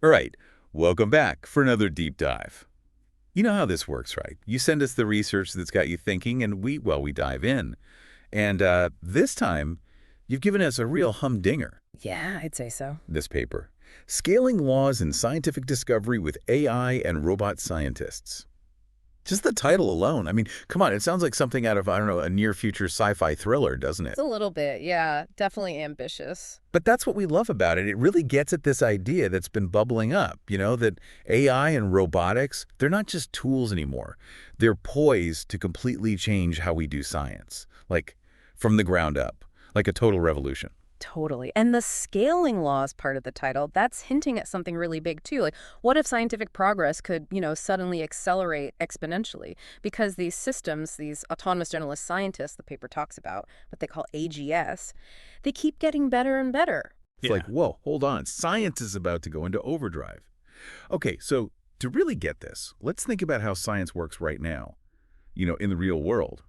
All right, welcome back for another deep dive. You know how this works, right? You send us the research that's got you thinking, and we dive in. And this time, you've given us a real humdinger, Yeah, I'd say so. this paper. Scaling Laws in Scientific Discovery with AI and Robot Scientists. Just the title alone. I mean, come on, it sounds like something out of, I don't know, a near-future sci-fi thriller, doesn't It's it? a little bit, yeah, definitely ambitious. But that's what we love about it. It really gets at this idea that's been bubbling up, that AI and robotics, they're not just tools anymore. They're poised to completely change how we do science, like from the ground up, like a total revolution. Totally. And the scaling laws part of the title, that's hinting at something really big too. Like, what if scientific progress could, suddenly accelerate exponentially? Because these systems, these autonomous generalist scientists the paper talks about, what they call AGS, they keep getting better and better. It's like, whoa, hold on. Science is about to go into overdrive. Okay, so to really get this, let's think about how science works right now, in the real world.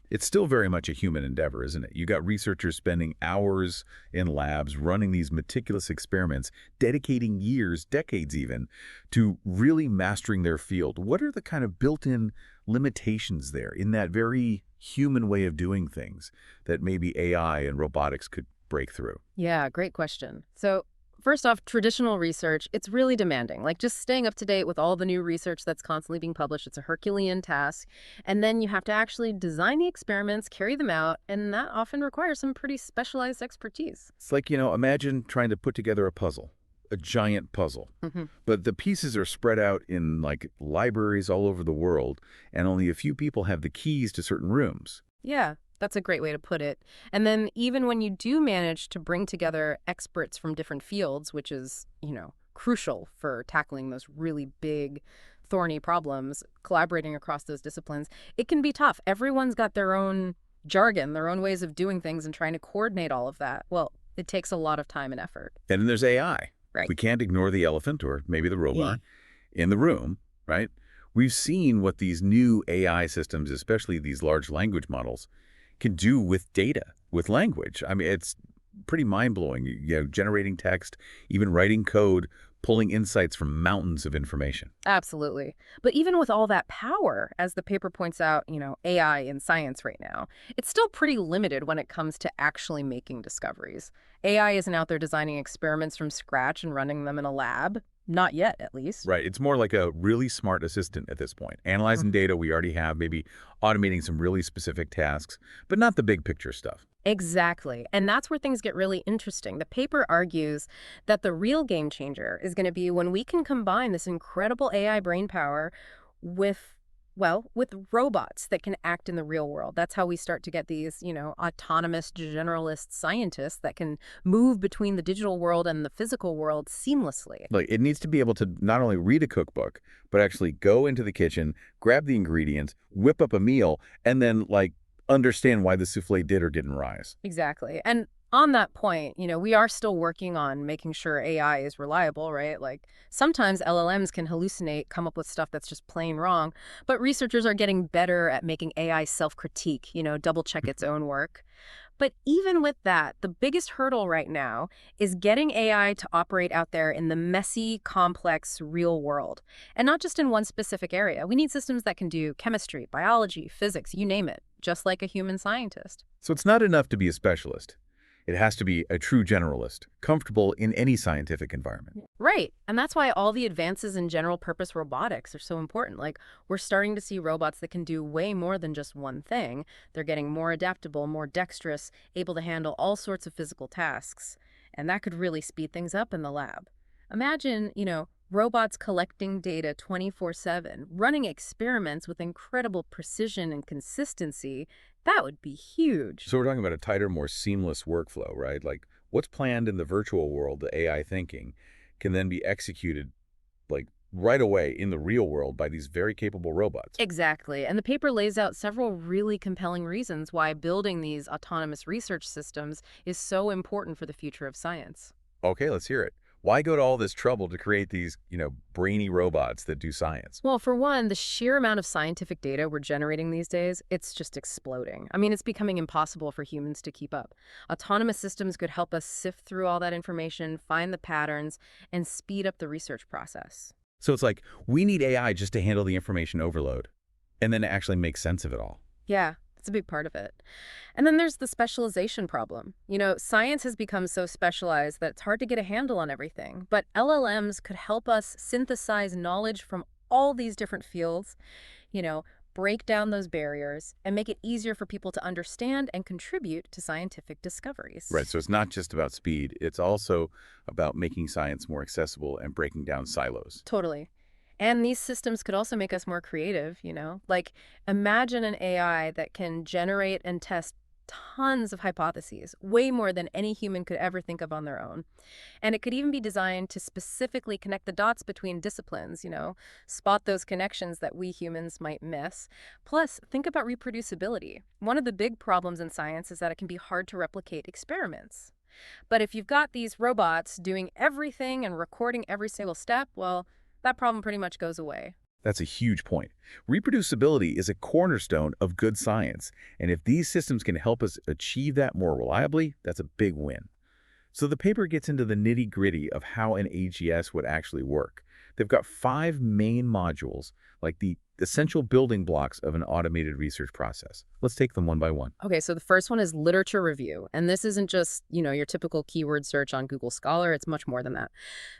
It's still very much a human endeavor, isn't it? You got researchers spending hours in labs running these meticulous experiments, dedicating years, decades even, to really mastering their field. What are the kind of built-in limitations there in that very human way of doing things that maybe AI and robotics could break through? Yeah, great question. So, first off, traditional research, it's really demanding. Like just staying up to date with all the new research that's constantly being published, it's a Herculean task. And then you have to actually design the experiments, carry them out, and that often requires some pretty specialized expertise. It's like, imagine trying to put together a puzzle, a giant puzzle. Hmm. But the pieces are spread out in like libraries all over the world, and only a few people have the keys to certain rooms. Yeah, that's a great way to put it. And then even when you do manage to bring together experts from different fields, which is, crucial for tackling those really big, thorny problems, collaborating across those disciplines, it can be tough. Everyone's got their own jargon, their own ways of doing things and trying to coordinate all of that. Well, it takes a lot of time and effort. And then there's AI. Right. We can't ignore the elephant, or maybe the Yeah. robot, in the room, right? We've seen what these new AI systems, especially these large language models, can do with data, with language. I mean, it's pretty mind-blowing. Generating text, even writing code, pulling insights from mountains of information. Absolutely. But even with all that power, as the paper points out, AI in science right now, it's still pretty limited when it comes to actually making discoveries. AI isn't out there designing experiments from scratch and running them in a lab. Not yet, at least. Right. It's more like a really smart assistant at this point, analyzing data we already have, maybe automating some really specific tasks, but not the big picture stuff. Exactly. And that's where things get really interesting. The paper argues that the real game changer is going to be when we can combine this incredible AI brain power with, well, with robots that can act in the real world. That's how we start to get these, autonomous generalist scientists that can move between the digital world and the physical world seamlessly. Like, it needs to be able to not only read a cookbook, but actually go into the kitchen, grab the ingredients, whip up a meal, and then, like, understand why the souffle did or didn't rise. Exactly. And on that point, we are still working on making sure AI is reliable, right? Like sometimes LLMs can hallucinate, come up with stuff that's just plain wrong, but researchers are getting better at making AI self-critique, double check its own work. But even with that, the biggest hurdle right now is getting AI to operate out there in the messy, complex, real world. And not just in one specific area. We need systems that can do chemistry, biology, physics, you name it, just like a human scientist. So it's not enough to be a specialist. It has to be a true generalist, comfortable in any scientific environment. Right. And that's why all the advances in general purpose robotics are so important. Like, we're starting to see robots that can do way more than just one thing. They're getting more adaptable, more dexterous, able to handle all sorts of physical tasks. And that could really speed things up in the lab. Imagine, robots collecting data 24/7, running experiments with incredible precision and consistency. That would be huge. So we're talking about a tighter, more seamless workflow, right? Like what's planned in the virtual world, the AI thinking, can then be executed like right away in the real world by these very capable robots. Exactly. And the paper lays out several really compelling reasons why building these autonomous research systems is so important for the future of science. Okay, let's hear it. Why go to all this trouble to create these, brainy robots that do science? Well, for one, the sheer amount of scientific data we're generating these days, it's just exploding. I mean, it's becoming impossible for humans to keep up. Autonomous systems could help us sift through all that information, find the patterns, and speed up the research process. So it's like, we need AI just to handle the information overload and then actually make sense of it all. Yeah, it's a big part of it. And then there's the specialization problem. Science has become so specialized that it's hard to get a handle on everything. But LLMs could help us synthesize knowledge from all these different fields, you know, break down those barriers and make it easier for people to understand and contribute to scientific discoveries. Right, so it's not just about speed, it's also about making science more accessible and breaking down silos. Totally. And these systems could also make us more creative. Like, imagine an AI that can generate and test tons of hypotheses, way more than any human could ever think of on their own. And it could even be designed to specifically connect the dots between disciplines, spot those connections that we humans might miss. Plus, think about reproducibility. One of the big problems in science is that it can be hard to replicate experiments. But if you've got these robots doing everything and recording every single step, well, that problem pretty much goes away. That's a huge point. Reproducibility is a cornerstone of good science, and if these systems can help us achieve that more reliably, that's a big win. So the paper gets into the nitty-gritty of how an AGS would actually work. They've got 5 main modules, like the essential building blocks of an automated research process. Let's take them one by one. Okay, so the first one is literature review. And this isn't just, your typical keyword search on Google Scholar. It's much more than that.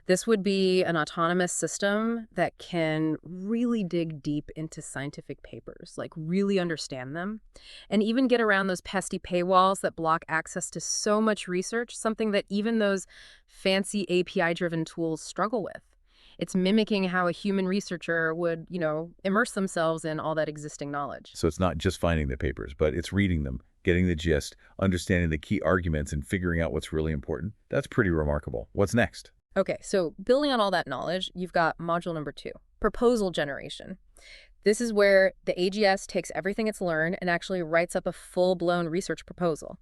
This would be an autonomous system that can really dig deep into scientific papers, like really understand them, and even get around those pesky paywalls that block access to so much research, something that even those fancy API-driven tools struggle with. It's mimicking how a human researcher would, immerse themselves in all that existing knowledge. So it's not just finding the papers, but it's reading them, getting the gist, understanding the key arguments, and figuring out what's really important. That's pretty remarkable. What's next? Okay, so building on all that knowledge, you've got module number 2, proposal generation. This is where the AGS takes everything it's learned and actually writes up a full-blown research proposal.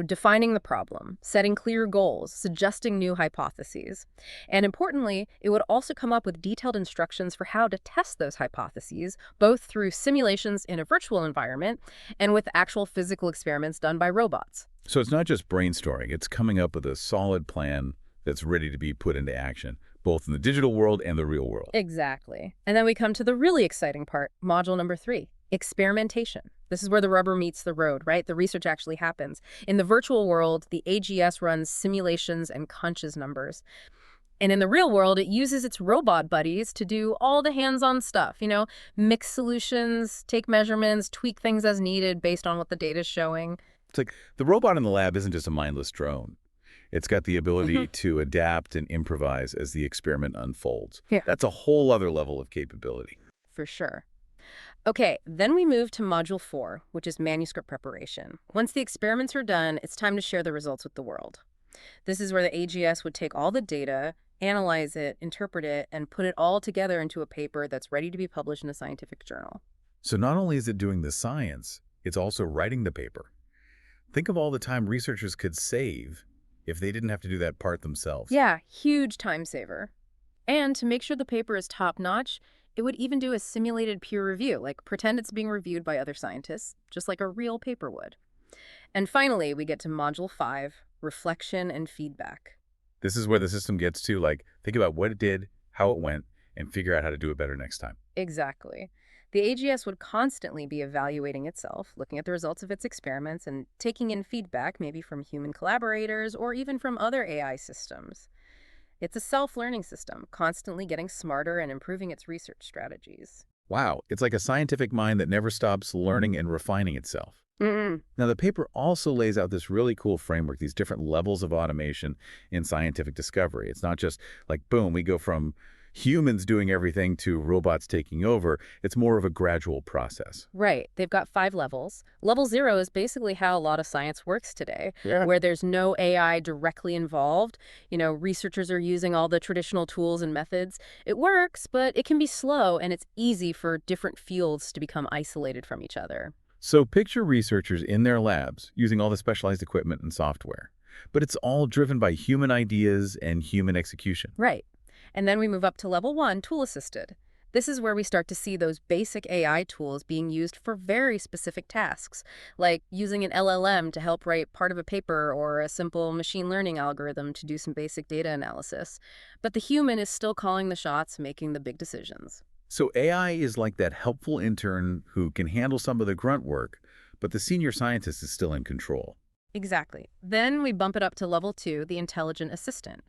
Defining the problem, setting clear goals, suggesting new hypotheses. And importantly, it would also come up with detailed instructions for how to test those hypotheses, both through simulations in a virtual environment and with actual physical experiments done by robots. So it's not just brainstorming, it's coming up with a solid plan that's ready to be put into action, both in the digital world and the real world. Exactly. And then we come to the really exciting part, module number 3, experimentation. This is where the rubber meets the road, right? The research actually happens. In the virtual world, the AGS runs simulations and crunches numbers. And in the real world, it uses its robot buddies to do all the hands-on stuff, mix solutions, take measurements, tweak things as needed based on what the data is showing. It's like the robot in the lab isn't just a mindless drone. It's got the ability to adapt and improvise as the experiment unfolds. Yeah. That's a whole other level of capability. For sure. Okay, then we move to module 4, which is manuscript preparation. Once the experiments are done, it's time to share the results with the world. This is where the AGS would take all the data, analyze it, interpret it, and put it all together into a paper that's ready to be published in a scientific journal. So not only is it doing the science, it's also writing the paper. Think of all the time researchers could save if they didn't have to do that part themselves. Yeah, huge time saver. And to make sure the paper is top-notch, it would even do a simulated peer review, like pretend it's being reviewed by other scientists, just like a real paper would. And finally, we get to module 5, reflection and feedback. This is where the system gets to, think about what it did, how it went, and figure out how to do it better next time. Exactly. The AGS would constantly be evaluating itself, looking at the results of its experiments and taking in feedback, maybe from human collaborators or even from other AI systems. It's a self-learning system, constantly getting smarter and improving its research strategies. Wow, it's like a scientific mind that never stops learning and refining itself. Now, the paper also lays out this really cool framework, these different levels of automation in scientific discovery. It's not just like, boom, we go from humans doing everything to robots taking over. It's more of a gradual process. Right. They've got 5 levels. Level 0 is basically how a lot of science works today, where there's no AI directly involved. Researchers are using all the traditional tools and methods. It works, but it can be slow, and it's easy for different fields to become isolated from each other. So picture researchers in their labs using all the specialized equipment and software. But it's all driven by human ideas and human execution. Right. And then we move up to level 1, tool assisted. This is where we start to see those basic AI tools being used for very specific tasks, like using an LLM to help write part of a paper or a simple machine learning algorithm to do some basic data analysis. But the human is still calling the shots, making the big decisions. So AI is like that helpful intern who can handle some of the grunt work, but the senior scientist is still in control. Exactly. Then we bump it up to level 2, the intelligent assistant.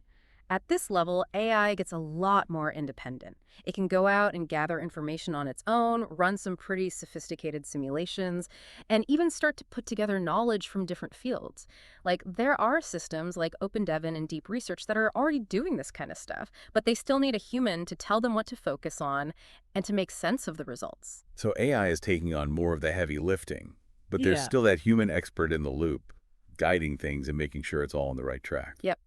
At this level, AI gets a lot more independent. It can go out and gather information on its own, run some pretty sophisticated simulations, and even start to put together knowledge from different fields. Like, there are systems like OpenDevin and Deep Research that are already doing this kind of stuff, but they still need a human to tell them what to focus on and to make sense of the results. So AI is taking on more of the heavy lifting, but there's Yeah. still that human expert in the loop, guiding things and making sure it's all on the right track. Yep.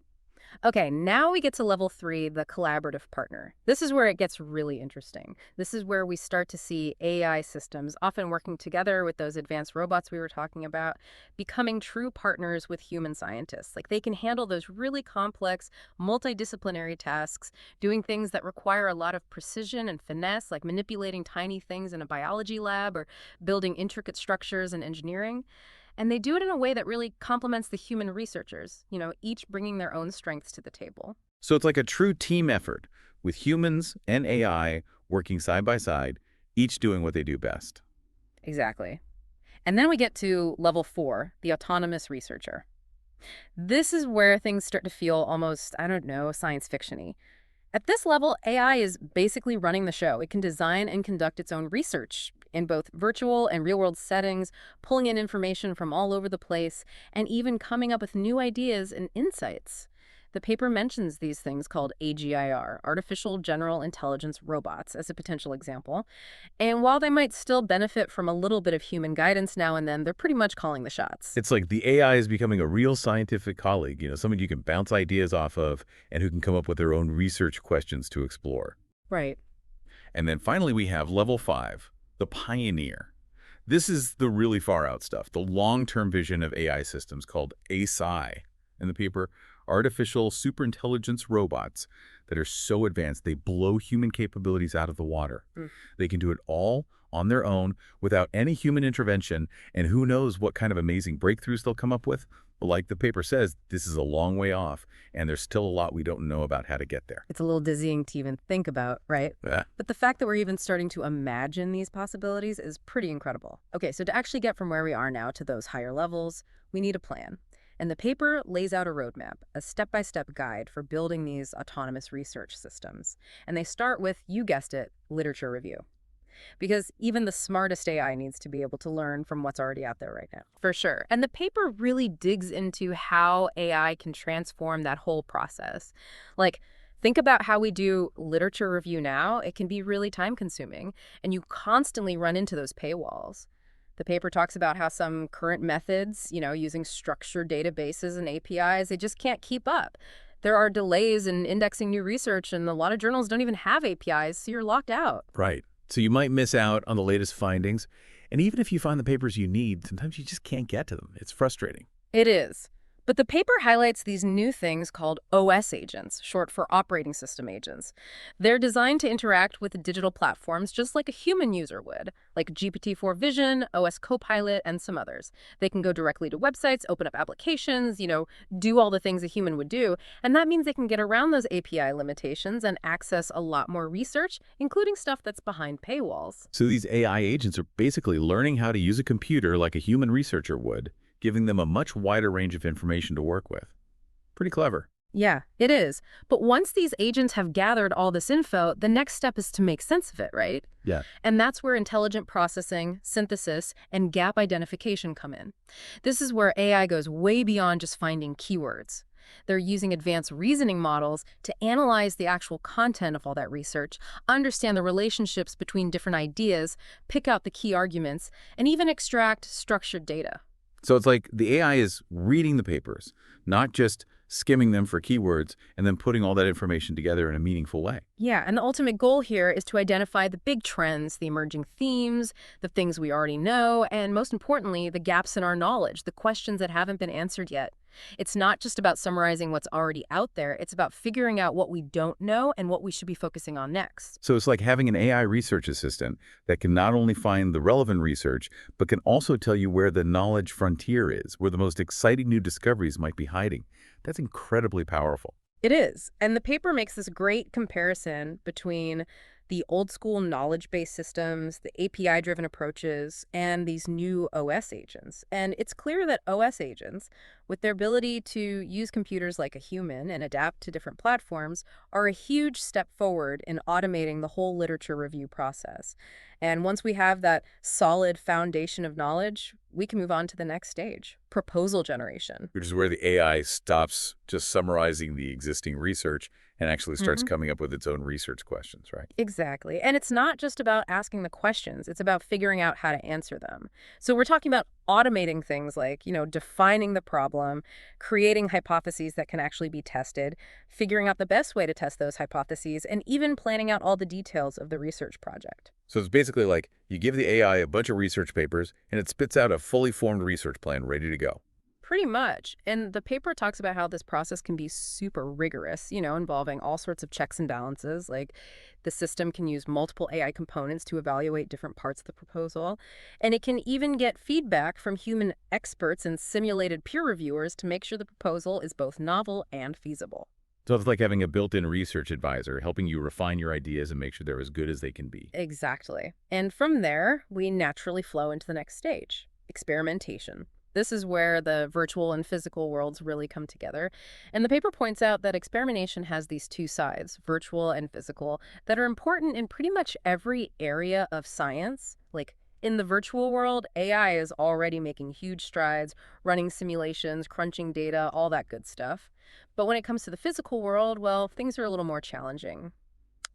Okay, now we get to level 3, the collaborative partner. This is where it gets really interesting. This is where we start to see AI systems, often working together with those advanced robots we were talking about, becoming true partners with human scientists. Like, they can handle those really complex, multidisciplinary tasks, doing things that require a lot of precision and finesse, like manipulating tiny things in a biology lab or building intricate structures in engineering. And they do it in a way that really complements the human researchers, each bringing their own strengths to the table. So it's like a true team effort, with humans and AI working side by side, each doing what they do best. Exactly. And then we get to level 4, the autonomous researcher. This is where things start to feel almost, I don't know, science fiction-y. At this level, AI is basically running the show. It can design and conduct its own research in both virtual and real-world settings, pulling in information from all over the place, and even coming up with new ideas and insights. The paper mentions these things called AGIR, Artificial General Intelligence Robots, as a potential example. And while they might still benefit from a little bit of human guidance now and then, they're pretty much calling the shots. It's like the AI is becoming a real scientific colleague, someone you can bounce ideas off of and who can come up with their own research questions to explore. Right. And then finally we have level 5, the pioneer. This is the really far out stuff, the long-term vision of AI systems called ASI in the paper, artificial superintelligence robots that are so advanced they blow human capabilities out of the water. They can do it all on their own without any human intervention, and who knows what kind of amazing breakthroughs they'll come up with. Like the paper says, this is a long way off, and there's still a lot we don't know about how to get there. It's a little dizzying to even think about, right? Yeah. But the fact that we're even starting to imagine these possibilities is pretty incredible. Okay, so to actually get from where we are now to those higher levels, we need a plan. And the paper lays out a roadmap, a step-by-step guide for building these autonomous research systems. And they start with, you guessed it, literature review. Because even the smartest AI needs to be able to learn from what's already out there right now. For sure. And the paper really digs into how AI can transform that whole process. Like, think about how we do literature review now. It can be really time-consuming, and you constantly run into those paywalls. The paper talks about how some current methods, using structured databases and APIs, they just can't keep up. There are delays in indexing new research, and a lot of journals don't even have APIs, so you're locked out. Right. So you might miss out on the latest findings, and even if you find the papers you need, sometimes you just can't get to them. It's frustrating. It is. But the paper highlights these new things called OS agents, short for operating system agents. They're designed to interact with digital platforms just like a human user would, like GPT-4 Vision, OS Copilot, and some others. They can go directly to websites, open up applications, do all the things a human would do. And that means they can get around those API limitations and access a lot more research, including stuff that's behind paywalls. So these AI agents are basically learning how to use a computer like a human researcher would, giving them a much wider range of information to work with. Pretty clever. Yeah, it is. But once these agents have gathered all this info, the next step is to make sense of it, right? Yeah. And that's where intelligent processing, synthesis, and gap identification come in. This is where AI goes way beyond just finding keywords. They're using advanced reasoning models to analyze the actual content of all that research, understand the relationships between different ideas, pick out the key arguments, and even extract structured data. So it's like the AI is reading the papers, not just skimming them for keywords and then putting all that information together in a meaningful way. Yeah, and the ultimate goal here is to identify the big trends, the emerging themes, the things we already know, and most importantly, the gaps in our knowledge, the questions that haven't been answered yet. It's not just about summarizing what's already out there, it's about figuring out what we don't know and what we should be focusing on next. So it's like having an AI research assistant that can not only find the relevant research, but can also tell you where the knowledge frontier is, where the most exciting new discoveries might be hiding. That's incredibly powerful. It is. And the paper makes this great comparison between the old school knowledge-based systems, the API-driven approaches, and these new OS agents. And it's clear that OS agents, with their ability to use computers like a human and adapt to different platforms, are a huge step forward in automating the whole literature review process. And once we have that solid foundation of knowledge, we can move on to the next stage, proposal generation. Which is where the AI stops just summarizing the existing research and actually starts coming up with its own research questions, right? Exactly. And it's not just about asking the questions, it's about figuring out how to answer them. So we're talking about automating things like, defining the problem, creating hypotheses that can actually be tested, figuring out the best way to test those hypotheses, and even planning out all the details of the research project. So it's basically like you give the AI a bunch of research papers and it spits out a fully formed research plan ready to go. Pretty much. And the paper talks about how this process can be super rigorous, involving all sorts of checks and balances. Like the system can use multiple AI components to evaluate different parts of the proposal. And it can even get feedback from human experts and simulated peer reviewers to make sure the proposal is both novel and feasible. So it's like having a built-in research advisor helping you refine your ideas and make sure they're as good as they can be. Exactly. And from there, we naturally flow into the next stage, experimentation. This is where the virtual and physical worlds really come together. And the paper points out that experimentation has these two sides, virtual and physical, that are important in pretty much every area of science. Like in the virtual world, AI is already making huge strides, running simulations, crunching data, all that good stuff. But when it comes to the physical world, well, things are a little more challenging.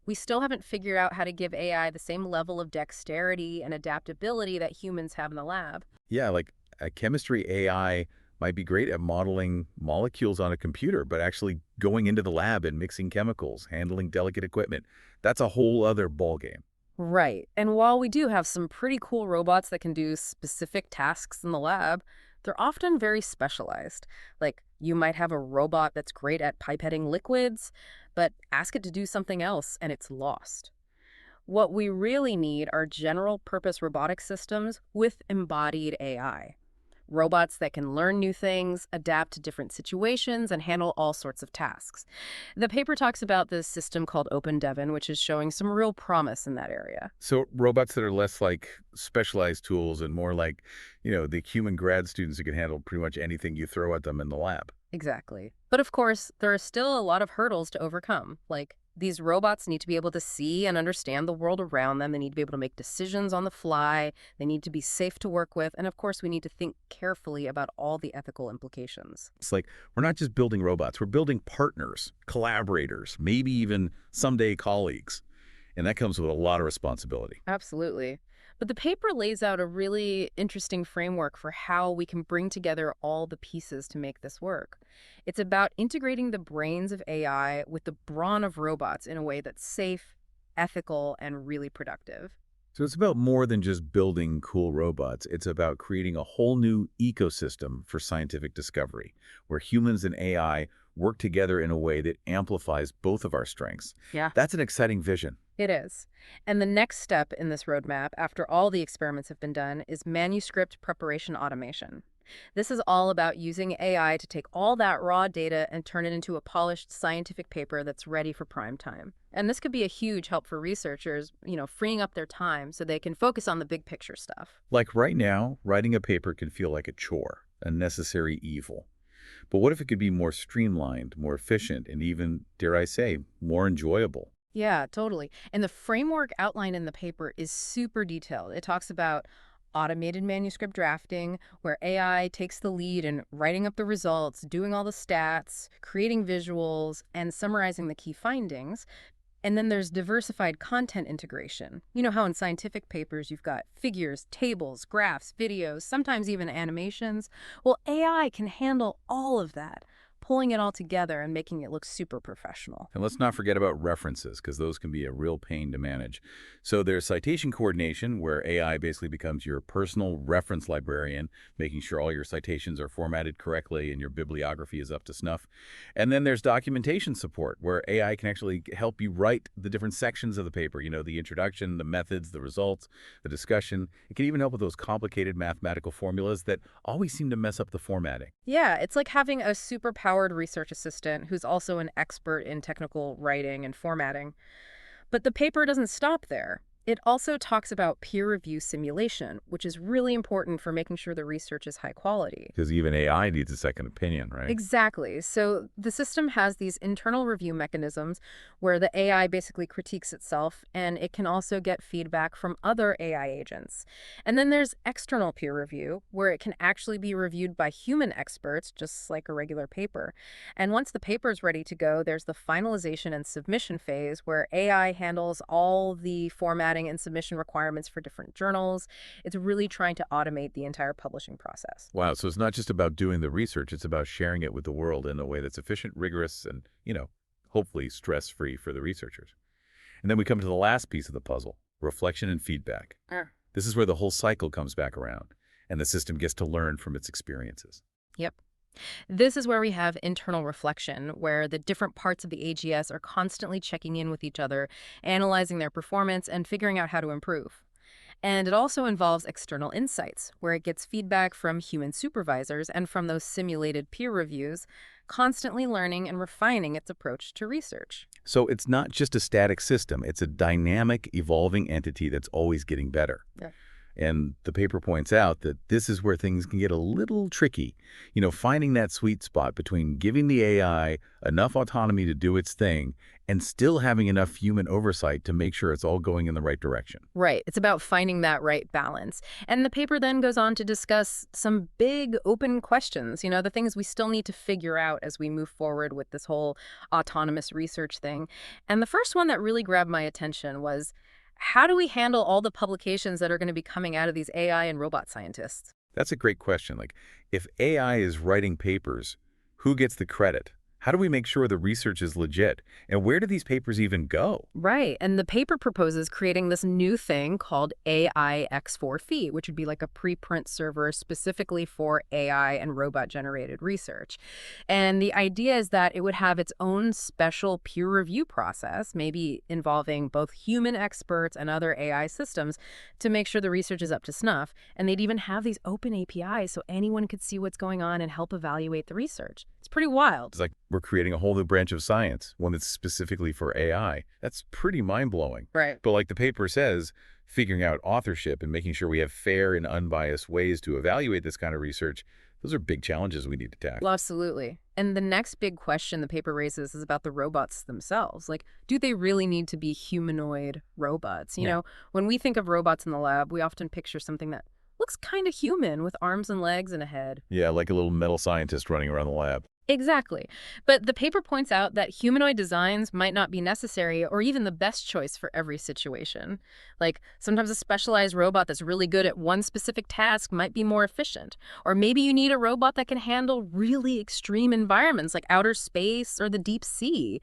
We still haven't figured out how to give AI the same level of dexterity and adaptability that humans have in the lab. Yeah, like a chemistry AI might be great at modeling molecules on a computer, but actually going into the lab and mixing chemicals, handling delicate equipment, that's a whole other ballgame. Right. And while we do have some pretty cool robots that can do specific tasks in the lab, they're often very specialized. Like, you might have a robot that's great at pipetting liquids, but ask it to do something else and it's lost. What we really need are general-purpose robotic systems with embodied AI. Robots that can learn new things, adapt to different situations, and handle all sorts of tasks. The paper talks about this system called OpenDevin, which is showing some real promise in that area. So robots that are less like specialized tools and more like, the human grad students who can handle pretty much anything you throw at them in the lab. Exactly. But of course, there are still a lot of hurdles to overcome. Like, these robots need to be able to see and understand the world around them. They need to be able to make decisions on the fly. They need to be safe to work with. And of course, we need to think carefully about all the ethical implications. It's like we're not just building robots, we're building partners, collaborators, maybe even someday colleagues. And that comes with a lot of responsibility. Absolutely. But the paper lays out a really interesting framework for how we can bring together all the pieces to make this work. It's about integrating the brains of AI with the brawn of robots in a way that's safe, ethical, and really productive. So it's about more than just building cool robots. It's about creating a whole new ecosystem for scientific discovery, where humans and AI work together in a way that amplifies both of our strengths. Yeah. That's an exciting vision. It is. And the next step in this roadmap, after all the experiments have been done, is manuscript preparation automation. This is all about using AI to take all that raw data and turn it into a polished scientific paper that's ready for prime time. And this could be a huge help for researchers, freeing up their time so they can focus on the big picture stuff. Like right now, writing a paper can feel like a chore, a necessary evil. But what if it could be more streamlined, more efficient, and even, dare I say, more enjoyable? Yeah, totally. And the framework outlined in the paper is super detailed. It talks about automated manuscript drafting, where AI takes the lead in writing up the results, doing all the stats, creating visuals, and summarizing the key findings. And then there's diversified content integration. You know how in scientific papers you've got figures, tables, graphs, videos, sometimes even animations? Well, AI can handle all of that. pulling it all together and making it look super professional. And let's not forget about references, because those can be a real pain to manage. So there's citation coordination, where AI basically becomes your personal reference librarian, making sure all your citations are formatted correctly and your bibliography is up to snuff. And then there's documentation support, where AI can actually help you write the different sections of the paper, the introduction, the methods, the results, the discussion. It can even help with those complicated mathematical formulas that always seem to mess up the formatting. Yeah, it's like having a super-powered research assistant who's also an expert in technical writing and formatting. But the paper doesn't stop there. It also talks about peer review simulation, which is really important for making sure the research is high quality. Because even AI needs a second opinion, right? Exactly. So the system has these internal review mechanisms where the AI basically critiques itself, and it can also get feedback from other AI agents. And then there's external peer review, where it can actually be reviewed by human experts, just like a regular paper. And once the paper is ready to go, there's the finalization and submission phase, where AI handles all the formatting and submission requirements for different journals. It's really trying to automate the entire publishing process. Wow, so it's not just about doing the research, it's about sharing it with the world in a way that's efficient, rigorous, and, hopefully stress-free for the researchers. And then we come to the last piece of the puzzle, reflection and feedback. This is where the whole cycle comes back around, and the system gets to learn from its experiences. Yep. This is where we have internal reflection, where the different parts of the AGS are constantly checking in with each other, analyzing their performance, and figuring out how to improve. And it also involves external insights, where it gets feedback from human supervisors and from those simulated peer reviews, constantly learning and refining its approach to research. So it's not just a static system, it's a dynamic, evolving entity that's always getting better. Yeah. And the paper points out that this is where things can get a little tricky. Finding that sweet spot between giving the AI enough autonomy to do its thing and still having enough human oversight to make sure it's all going in the right direction. Right. It's about finding that right balance. And the paper then goes on to discuss some big open questions, the things we still need to figure out as we move forward with this whole autonomous research thing. And the first one that really grabbed my attention was, how do we handle all the publications that are going to be coming out of these AI and robot scientists? That's a great question. Like, if AI is writing papers, who gets the credit? How do we make sure the research is legit? And where do these papers even go? Right. And the paper proposes creating this new thing called AI X4 which would be like a preprint server specifically for AI and robot-generated research. And the idea is that it would have its own special peer review process, maybe involving both human experts and other AI systems, to make sure the research is up to snuff. And they'd even have these open APIs so anyone could see what's going on and help evaluate the research. It's pretty wild. It's like we're creating a whole new branch of science, one that's specifically for AI. That's pretty mind-blowing. Right. But like the paper says, figuring out authorship and making sure we have fair and unbiased ways to evaluate this kind of research, those are big challenges we need to tackle. Well, absolutely. And the next big question the paper raises is about the robots themselves. Like, do they really need to be humanoid robots? When we think of robots in the lab, we often picture something that looks kind of human with arms and legs and a head. Yeah, like a little metal scientist running around the lab. Exactly. But the paper points out that humanoid designs might not be necessary or even the best choice for every situation. Like, sometimes a specialized robot that's really good at one specific task might be more efficient. Or maybe you need a robot that can handle really extreme environments like outer space or the deep sea.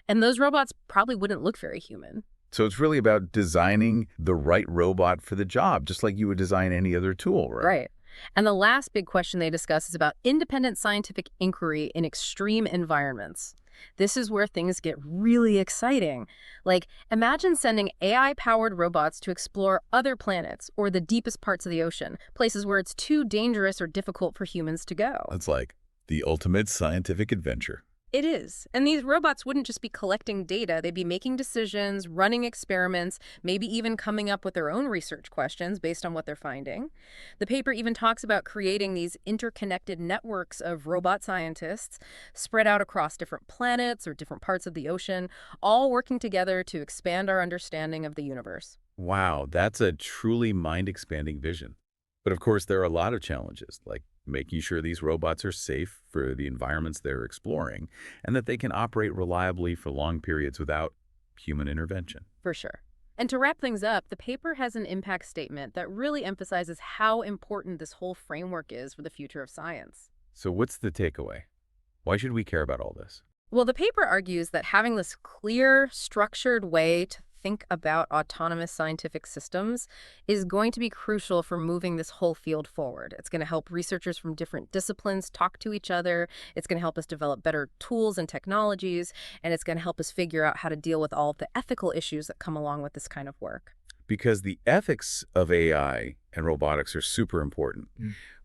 And those robots probably wouldn't look very human. So it's really about designing the right robot for the job, just like you would design any other tool, right? Right. And the last big question they discuss is about independent scientific inquiry in extreme environments. This is where things get really exciting. Like, imagine sending AI-powered robots to explore other planets or the deepest parts of the ocean, places where it's too dangerous or difficult for humans to go. It's like the ultimate scientific adventure. It is. And these robots wouldn't just be collecting data. They'd be making decisions, running experiments, maybe even coming up with their own research questions based on what they're finding. The paper even talks about creating these interconnected networks of robot scientists spread out across different planets or different parts of the ocean, all working together to expand our understanding of the universe. Wow, that's a truly mind-expanding vision. But of course, there are a lot of challenges, like making sure these robots are safe for the environments they're exploring and that they can operate reliably for long periods without human intervention. For sure. And to wrap things up, the paper has an impact statement that really emphasizes how important this whole framework is for the future of science. So what's the takeaway? Why should we care about all this? Well, the paper argues that having this clear, structured way to think about autonomous scientific systems is going to be crucial for moving this whole field forward. It's going to help researchers from different disciplines talk to each other. It's going to help us develop better tools and technologies, and it's going to help us figure out how to deal with all of the ethical issues that come along with this kind of work. Because the ethics of AI and robotics are super important.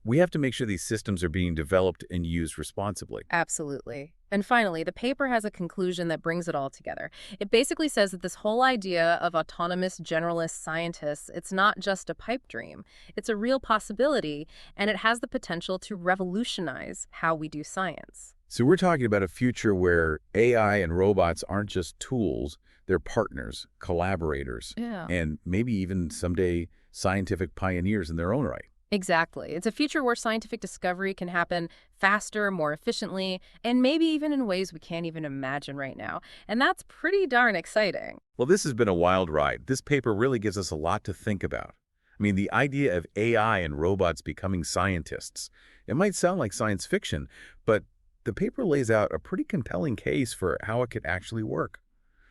We have to make sure these systems are being developed and used responsibly. Absolutely. And finally, the paper has a conclusion that brings it all together. It basically says that this whole idea of autonomous generalist scientists, it's not just a pipe dream. It's a real possibility, and it has the potential to revolutionize how we do science. So we're talking about a future where AI and robots aren't just tools, they're partners, collaborators, Yeah. and maybe even someday scientific pioneers in their own right. Exactly. It's a future where scientific discovery can happen faster, more efficiently, and maybe even in ways we can't even imagine right now. And that's pretty darn exciting. Well, this has been a wild ride. This paper really gives us a lot to think about. I mean, the idea of AI and robots becoming scientists, it might sound like science fiction, but the paper lays out a pretty compelling case for how it could actually work.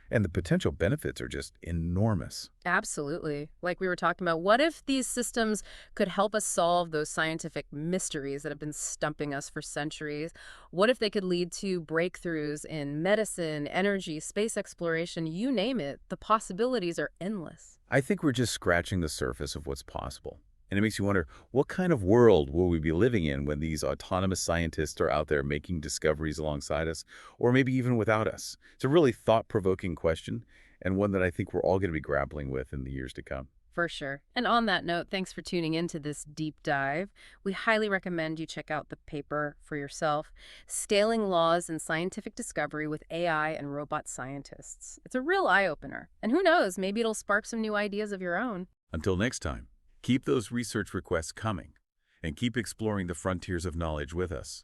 And the potential benefits are just enormous. Absolutely. Like we were talking about, what if these systems could help us solve those scientific mysteries that have been stumping us for centuries? What if they could lead to breakthroughs in medicine, energy, space exploration, you name it? The possibilities are endless. I think we're just scratching the surface of what's possible. And it makes you wonder, what kind of world will we be living in when these autonomous scientists are out there making discoveries alongside us, or maybe even without us? It's a really thought-provoking question, and one that I think we're all going to be grappling with in the years to come. For sure. And on that note, thanks for tuning into this deep dive. We highly recommend you check out the paper for yourself, Scaling Laws in Scientific Discovery with AI and Robot Scientists. It's a real eye-opener. And who knows, maybe it'll spark some new ideas of your own. Until next time, keep those research requests coming, and keep exploring the frontiers of knowledge with us.